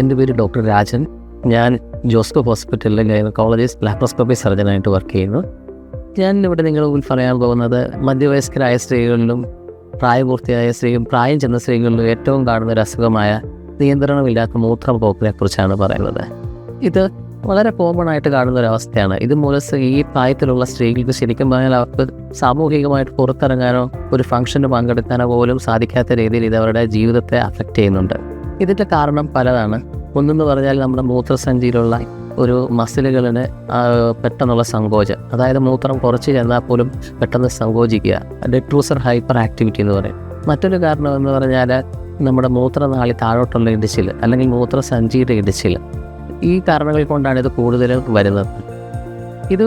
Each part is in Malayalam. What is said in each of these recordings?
എൻ്റെ പേര് ഡോക്ടർ രാജൻ. ഞാൻ ജോസ്കോ ഹോസ്പിറ്റലിലെ ഗൈനക്കോളജിസ്റ്റ് ലാപ്രോസ്കോപ്പി സർജനായിട്ട് വർക്ക് ചെയ്യുന്നു. ഞാൻ ഇവിടെ നിങ്ങളുടെ മുമ്പിൽ പറയാൻ പോകുന്നത് മധ്യവയസ്കരായ സ്ത്രീകളിലും പ്രായപൂർത്തിയായ പ്രായം ചെന്ന സ്ത്രീകളിലും ഏറ്റവും കാണുന്ന ഒരു അസുഖമായ നിയന്ത്രണമില്ലാത്ത മൂത്രപോക്കിനെ കുറിച്ചാണ് പറയുന്നത്. ഇത് വളരെ കോമൺ ആയിട്ട് കാണുന്ന ഒരു അവസ്ഥയാണ്. ഇത് മൂലം ഈ പ്രായത്തിലുള്ള സ്ത്രീകൾക്ക് ശരിക്കും പറഞ്ഞാൽ അവർക്ക് സാമൂഹികമായിട്ട് പുറത്തിറങ്ങാനോ ഒരു ഫംഗ്ഷന് പങ്കെടുക്കാനോ പോലും സാധിക്കാത്ത രീതിയിൽ ഇത് അവരുടെ ജീവിതത്തെ അഫക്റ്റ് ചെയ്യുന്നുണ്ട്. ഇതിൻ്റെ കാരണം പലതാണ്. ഒന്നെന്ന് പറഞ്ഞാൽ നമ്മുടെ മൂത്രസഞ്ചിയിലുള്ള ഒരു മസിലുകളിന് പെട്ടെന്നുള്ള സങ്കോചം, അതായത് മൂത്രം കുറച്ച് ചെന്നാൽ പോലും പെട്ടെന്ന് സങ്കോചിക്കുക, ഡെട്രൂസർ ഹൈപ്പർ ആക്ടിവിറ്റി എന്ന് പറയും. മറ്റൊരു കാരണം എന്ന് പറഞ്ഞാൽ നമ്മുടെ മൂത്രനാളി താഴോട്ടുള്ള ഇടിച്ചിൽ അല്ലെങ്കിൽ മൂത്രസഞ്ചിയുടെ ഇടിച്ചിൽ. ഈ കാരണങ്ങൾ കൊണ്ടാണ് ഇത് കൂടുതലും വരുന്നത്. ഇത്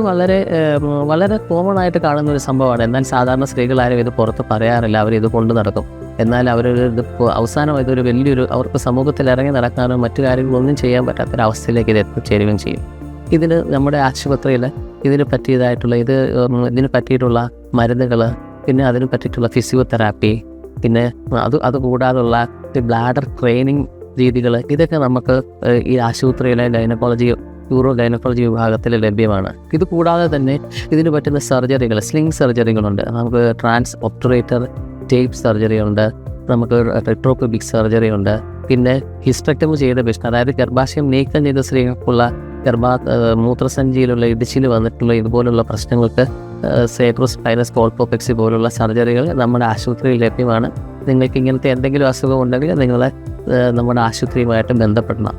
വളരെ കോമൺ ആയിട്ട് കാണുന്ന ഒരു സംഭവമാണ്. എന്നാൽ സാധാരണ സ്ത്രീകളാരും ഇത് പുറത്ത് പറയാറില്ല. അവരിത് കൊണ്ട് നടക്കും. എന്നാൽ ഇത് അവസാനം ഇതൊരു വലിയൊരു അവർക്ക് സമൂഹത്തിൽ ഇറങ്ങി നടക്കാനോ മറ്റു കാര്യങ്ങളൊന്നും ചെയ്യാൻ പറ്റാത്തൊരവസ്ഥയിലേക്ക് ഇത് എത്തിച്ചേരുകയും ചെയ്യും. ഇതിന് നമ്മുടെ ആശുപത്രിയിൽ ഇതിന് പറ്റിയിട്ടുള്ള മരുന്നുകൾ, പിന്നെ അതിന് പറ്റിയിട്ടുള്ള ഫിസിയോതെറാപ്പി, പിന്നെ അതുകൂടാതുള്ള ബ്ലാഡർ ട്രെയിനിങ് രീതികൾ, ഇതൊക്കെ നമുക്ക് ഈ ആശുപത്രിയിലെ യൂറോ ഗൈനക്കോളജി വിഭാഗത്തിൽ ലഭ്യമാണ്. ഇത് കൂടാതെ തന്നെ ഇതിന് പറ്റുന്ന സർജറികൾ, സ്ലിംഗ് സർജറികളുണ്ട്. നമുക്ക് ട്രാൻസ് ഒബ്റ്റുറേറ്റർ ടേപ്പ് സർജറി ഉണ്ട്, നമുക്ക് റെട്രോപെബിക് സർജറി ഉണ്ട്, പിന്നെ ഹിസ്റ്റക്ടമി ചെയ്ത പേഷ്യൻ്റ്, അതായത് ഗർഭാശയം നീക്കം ചെയ്ത സ്ത്രീകൾക്കുള്ള മൂത്രസഞ്ചിയിലുള്ള ഇടിച്ചിൽ വന്നിട്ടുള്ള ഇതുപോലുള്ള പ്രശ്നങ്ങൾക്ക് സേക്രോസ്പൈനസ് കോൾപോപെക്സി പോലുള്ള സർജറികൾ നമ്മുടെ ആശുപത്രിയിൽ ലഭ്യമാണ്. നിങ്ങൾക്ക് ഇങ്ങനത്തെ എന്തെങ്കിലും അസുഖം ഉണ്ടെങ്കിൽ നിങ്ങൾ നമ്മുടെ ആശുപത്രിയുമായിട്ട് ബന്ധപ്പെടണം.